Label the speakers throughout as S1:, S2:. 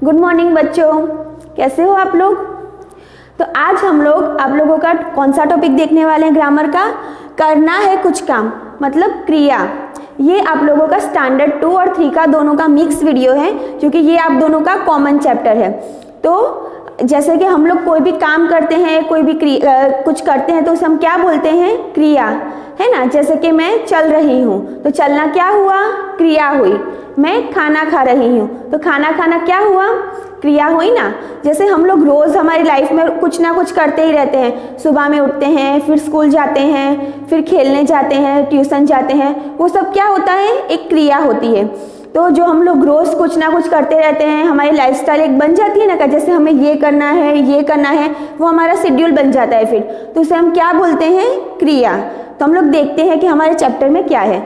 S1: Good morning बच्चों, कैसे हो आप लोग। तो आज हम लोग आप लोगों का कौन सा टॉपिक देखने वाले हैं ग्रामर का। करना है कुछ काम मतलब क्रिया। ये आप लोगों का स्टैंडर्ड 2 और 3 का दोनों का मिक्स वीडियो है, क्योंकि ये आप दोनों का कॉमन चैप्टर है। तो जैसे कि हम लोग कोई भी काम करते हैं, कोई भी कुछ करते हैं तो उसे हम क्या बोलते हैं, क्रिया, है ना। जैसे कि मैं चल रही हूँ तो चलना क्या हुआ, क्रिया हुई। मैं खाना खा रही हूँ तो खाना खाना क्या हुआ, क्रिया हुई ना। जैसे हम लोग रोज़ हमारी लाइफ में कुछ ना कुछ करते ही रहते हैं। सुबह में उठते हैं, फिर स्कूल जाते हैं, फिर खेलने जाते हैं, ट्यूशन जाते हैं, वो सब क्या होता है, एक क्रिया होती है। तो जो हम लोग रोज़ कुछ ना कुछ करते रहते हैं, हमारी लाइफस्टाइल एक बन जाती है ना, कि जैसे हमें ये करना है, ये करना है, वो हमारा शेड्यूल बन जाता है। फिर तो उसे हम क्या बोलते हैं, क्रिया। तो हम लोग देखते हैं कि हमारे चैप्टर में क्या है।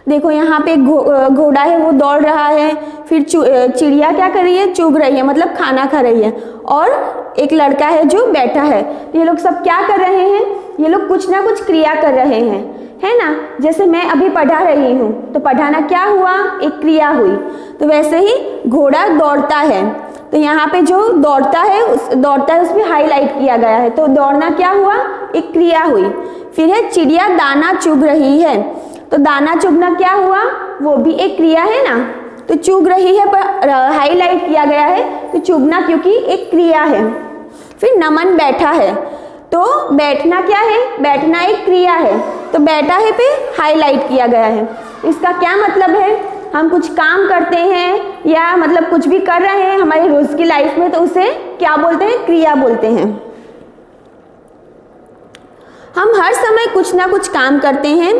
S1: देखो यहाँ पे एक घोड़ा है, वो दौड़ रहा है। फिर चिड़िया क्या कर रही है, चुग रही है, मतलब खाना खा रही है। और एक लड़का है जो बैठा है। ये लोग सब क्या कर रहे हैं, ये लोग कुछ ना कुछ क्रिया कर रहे हैं, है ना। जैसे मैं अभी पढ़ा रही हूँ तो पढ़ाना क्या हुआ, एक क्रिया हुई। तो वैसे ही घोड़ा दौड़ता है, तो यहाँ पे जो दौड़ता है उसमें हाईलाइट किया गया है। तो दौड़ना क्या हुआ, एक क्रिया हुई। फिर है चिड़िया दाना चुग रही है, तो दाना चुगना क्या हुआ, वो भी एक क्रिया है ना। तो चुग रही है पर हाईलाइट किया गया है, तो चुगना क्योंकि एक क्रिया है। फिर नमन बैठा है, तो बैठना क्या है, बैठना एक क्रिया है। तो बैठा है पे हाईलाइट किया गया है। इसका क्या मतलब है, हम कुछ काम करते हैं या मतलब कुछ भी कर रहे हैं हमारी रोज की लाइफ में, तो उसे क्या बोलते हैं, क्रिया बोलते हैं। हम हर समय कुछ ना कुछ काम करते हैं।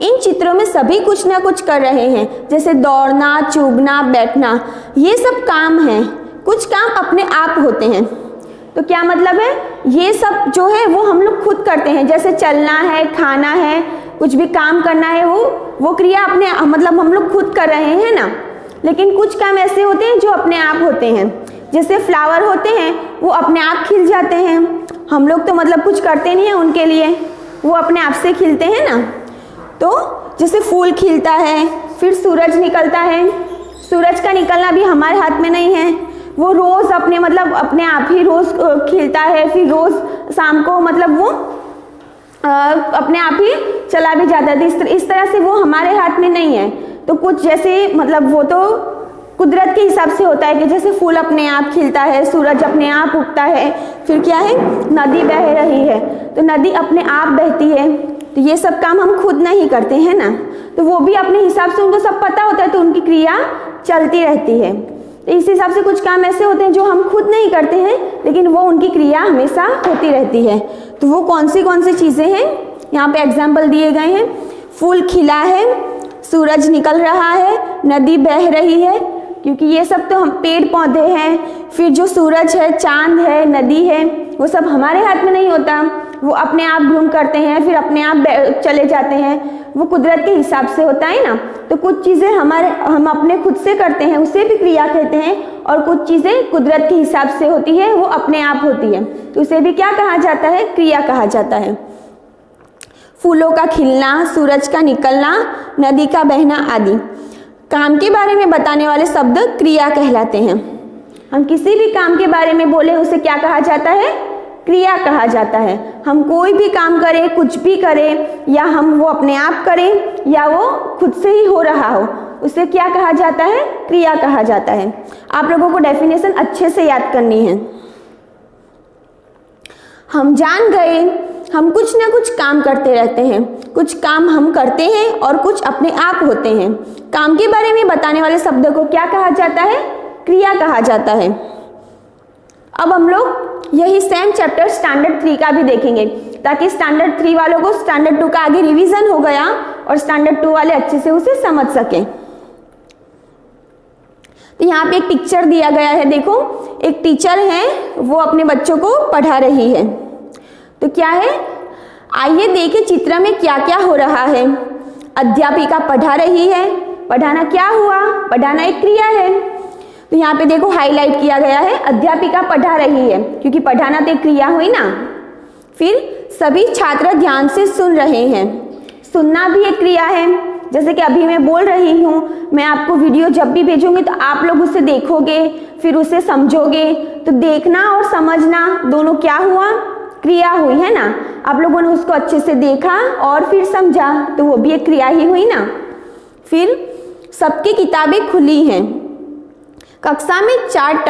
S1: इन चित्रों में सभी कुछ ना कुछ कर रहे हैं, जैसे दौड़ना, चुगना, बैठना, ये सब काम हैं। कुछ काम अपने आप होते हैं। तो क्या मतलब है, ये सब जो है वो हम लोग खुद करते हैं। जैसे चलना है, खाना है, कुछ भी काम करना है, वो क्रिया अपने मतलब हम लोग खुद कर रहे हैं ना। लेकिन कुछ काम ऐसे होते हैं जो अपने आप होते हैं। जैसे फ्लावर होते हैं, वो अपने आप खिल जाते हैं। हम लोग तो मतलब कुछ करते नहीं हैं उनके लिए, वो अपने आप से खिलते हैं ना। तो जैसे फूल खिलता है, फिर सूरज निकलता है। सूरज का निकलना भी हमारे हाथ में नहीं है, वो रोज़ अपने आप ही रोज़ खिलता है। फिर रोज़ शाम को मतलब वो अपने आप ही चला भी जाता है। इस तरह से वो हमारे हाथ में नहीं है। तो कुछ जैसे मतलब वो तो कुदरत के हिसाब से होता है कि जैसे फूल अपने आप खिलता है, सूरज अपने आप उगता है। फिर क्या है, नदी बह रही है तो नदी अपने आप बहती है। तो ये सब काम हम खुद नहीं करते हैं ना, तो वो भी अपने हिसाब से, उनको सब पता होता है, तो उनकी क्रिया चलती रहती है। तो इस हिसाब से कुछ काम ऐसे होते हैं जो हम खुद नहीं करते हैं, लेकिन वो उनकी क्रिया हमेशा होती रहती है। तो वो कौन सी चीज़ें हैं, यहाँ पे एग्जाम्पल दिए गए हैं। फूल खिला है, सूरज निकल रहा है, नदी बह रही है, क्योंकि ये सब तो हम पेड़ पौधे हैं। फिर जो सूरज है, चांद है, नदी है, वो सब हमारे हाथ में नहीं होता, वो अपने आप घूम करते हैं, फिर अपने आप चले जाते हैं। वो कुदरत के हिसाब से होता है ना। तो कुछ चीज़ें हम अपने खुद से करते हैं, उसे भी क्रिया कहते हैं। और कुछ चीज़ें कुदरत के हिसाब से होती है, वो अपने आप होती है, तो उसे भी क्या कहा जाता है, क्रिया कहा जाता है। फूलों का खिलना, सूरज का निकलना, नदी का बहना आदि काम के बारे में बताने वाले शब्द क्रिया कहलाते हैं। हम किसी भी काम के बारे में बोले उसे क्या कहा जाता है, क्रिया कहा जाता है। हम कोई भी काम करें, कुछ भी करें, या हम वो अपने आप करें या वो खुद से ही हो रहा हो, उसे क्या कहा जाता है, क्रिया कहा जाता है। आप लोगों को डेफिनेशन अच्छे से याद करनी है। हम जान गए, हम कुछ ना कुछ काम करते रहते हैं। कुछ काम हम करते हैं और कुछ अपने आप होते हैं। काम के बारे में बताने वाले शब्द को क्या कहा जाता है, क्रिया कहा जाता है। अब हम लोग यही सेम चैप्टर स्टैंडर्ड 3 का भी देखेंगे, ताकि स्टैंडर्ड 3 वालों को स्टैंडर्ड 2 का आगे रिवीजन हो गया और स्टैंडर्ड 2 वाले अच्छे से उसे समझ सकें। तो यहाँ पे एक पिक्चर दिया गया है, देखो एक टीचर है, वो अपने बच्चों को पढ़ा रही है। तो क्या है, आइए देखें चित्र में क्या क्या हो रहा है। अध्यापिका पढ़ा रही है, पढ़ाना क्या हुआ, पढ़ाना एक क्रिया है। तो यहाँ पे देखो हाईलाइट किया गया है, अध्यापिका पढ़ा रही है, क्योंकि पढ़ाना तो एक क्रिया हुई ना। फिर सभी छात्र ध्यान से सुन रहे हैं, सुनना भी एक क्रिया है। जैसे कि अभी मैं बोल रही हूँ, मैं आपको वीडियो जब भी भेजूंगी तो आप लोग उसे देखोगे, फिर उसे समझोगे। तो देखना और समझना दोनों क्या हुआ, क्रिया हुई, है ना। आप लोगों ने उसको अच्छे से देखा और फिर समझा, तो वो भी एक क्रिया ही हुई ना। फिर सबकी किताबें खुली हैं, कक्षा में चार्ट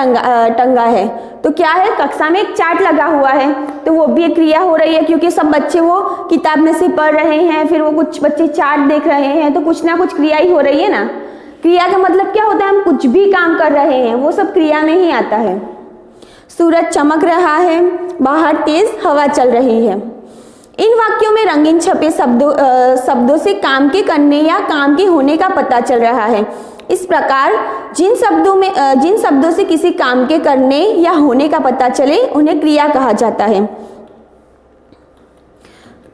S1: टंगा है। तो क्या है, कक्षा में एक चार्ट लगा हुआ है, तो वो भी एक क्रिया हो रही है, क्योंकि सब बच्चे वो किताब में से पढ़ रहे हैं, फिर वो कुछ बच्चे चार्ट देख रहे हैं, तो कुछ ना कुछ क्रिया ही हो रही है ना। क्रिया का मतलब क्या होता है, हम कुछ भी काम कर रहे हैं वो सब क्रिया में ही आता है। सूरज चमक रहा है, बाहर तेज हवा चल रही है। इन वाक्यों में रंगीन छपे शब्दों से काम के करने या काम के होने का पता चल रहा है। इस प्रकार जिन शब्दों से किसी काम के करने या होने का पता चले उन्हें क्रिया कहा जाता है।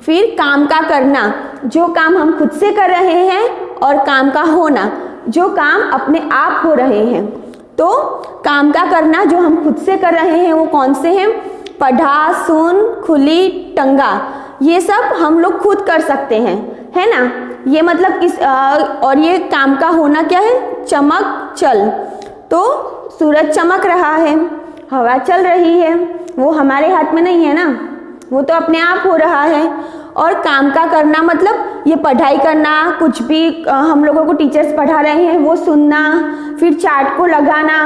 S1: फिर काम का करना, जो काम हम खुद से कर रहे हैं, और काम का होना, जो काम अपने आप हो रहे हैं। तो काम का करना जो हम खुद से कर रहे हैं वो कौन से हैं, पढ़ा, सुन, खुली, टंगा, ये सब हम लोग खुद कर सकते हैं, है ना। ये मतलब और ये काम का होना क्या है, चमक, चल। तो सूरज चमक रहा है, हवा चल रही है, वो हमारे हाथ में नहीं है ना, वो तो अपने आप हो रहा है। और काम का करना मतलब ये पढ़ाई करना, कुछ भी हम लोगों को टीचर्स पढ़ा रहे हैं वो सुनना, फिर चार्ट को लगाना।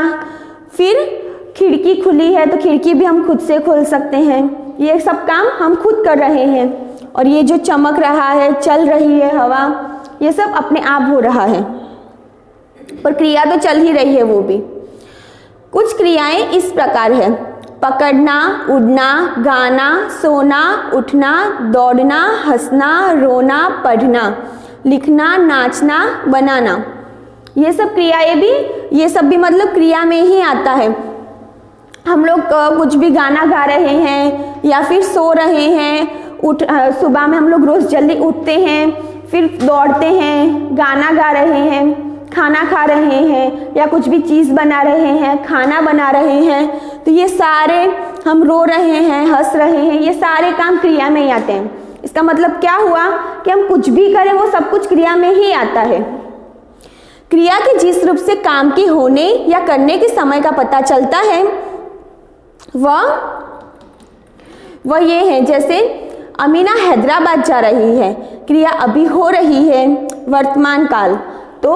S1: फिर खिड़की खुली है, तो खिड़की भी हम खुद से खोल सकते हैं। ये सब काम हम खुद कर रहे हैं। और ये जो चमक रहा है, चल रही है हवा, ये सब अपने आप हो रहा है, पर क्रिया तो चल ही रही है वो भी। कुछ क्रियाएं इस प्रकार है, पकड़ना, उड़ना, गाना, सोना, उठना, दौड़ना, हंसना, रोना, पढ़ना, लिखना, नाचना, बनाना। ये सब क्रियाएं भी, ये सब भी मतलब क्रिया में ही आता है। हम लोग कुछ भी गाना गा रहे हैं या फिर सो रहे हैं, सुबह में हम लोग रोज़ जल्दी उठते हैं, फिर दौड़ते हैं, गाना गा रहे हैं, खाना खा रहे हैं, या कुछ भी चीज़ बना रहे हैं, खाना बना रहे हैं। तो ये सारे, हम रो रहे हैं, हंस रहे हैं, ये सारे काम क्रिया में ही आते हैं। इसका मतलब क्या हुआ कि हम कुछ भी करें वो सब कुछ क्रिया में ही आता है। क्रिया के जिस रूप से काम के होने या करने के समय का पता चलता है वह ये है, जैसे अमीना हैदराबाद जा रही है, क्रिया अभी हो रही है, वर्तमान काल। तो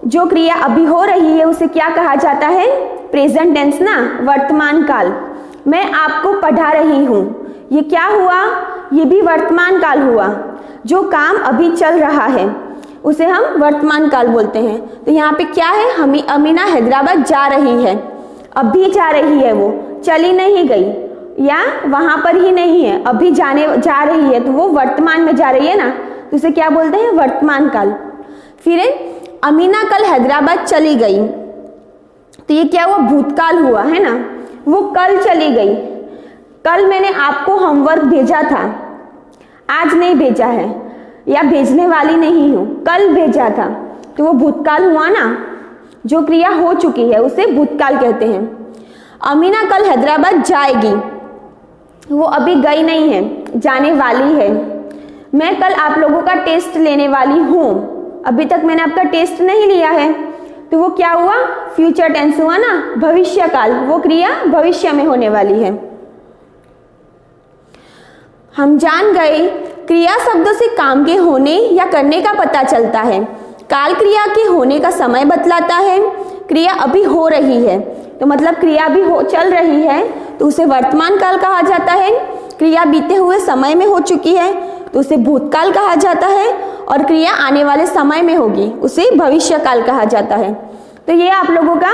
S1: जो क्रिया अभी हो रही है उसे क्या कहा जाता है, प्रेजेंट टेंस ना, वर्तमान काल। मैं आपको पढ़ा रही हूँ, ये क्या हुआ, ये भी वर्तमान काल हुआ। जो काम अभी चल रहा है उसे हम वर्तमान काल बोलते हैं। तो यहाँ पे क्या है, अमीना हैदराबाद जा रही है, अभी जा रही है, वो चली नहीं गई या वहाँ पर ही नहीं है, अभी जा रही है, तो वो वर्तमान में जा रही है ना, तो उसे क्या बोलते हैं, वर्तमान काल। फिर अमीना कल हैदराबाद चली गई, तो ये क्या हुआ, भूतकाल हुआ, है ना। वो कल चली गई, कल मैंने आपको होमवर्क भेजा था, आज नहीं भेजा है या भेजने वाली नहीं हूँ, कल भेजा था, तो वो भूतकाल हुआ ना। जो क्रिया हो चुकी है उसे भूतकाल कहते हैं। अमीना कल हैदराबाद जाएगी, वो अभी गई नहीं है, जाने वाली है। मैं कल आप लोगों का टेस्ट लेने वाली हूँ, अभी तक मैंने आपका टेस्ट नहीं लिया है, तो वो क्या हुआ, फ्यूचर टेंस हुआ ना, भविष्य काल। वो क्रिया भविष्य में होने वाली है। हम जान गए, क्रिया शब्दों से काम के होने या करने का पता चलता है। काल क्रिया के होने का समय बतलाता है। क्रिया अभी हो रही है, तो मतलब क्रिया अभी चल रही है, तो उसे वर्तमान काल कहा जाता है। क्रिया बीते हुए समय में हो चुकी है तो उसे भूतकाल कहा जाता है, और क्रिया आने वाले समय में होगी उसे भविष्य काल कहा जाता है। तो ये आप लोगों का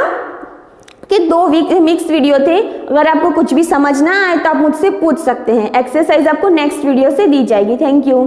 S1: के 2 मिक्स वीडियो थे। अगर आपको कुछ भी समझ ना आए तो आप मुझसे पूछ सकते हैं। एक्सरसाइज आपको नेक्स्ट वीडियो से दी जाएगी। Thank you.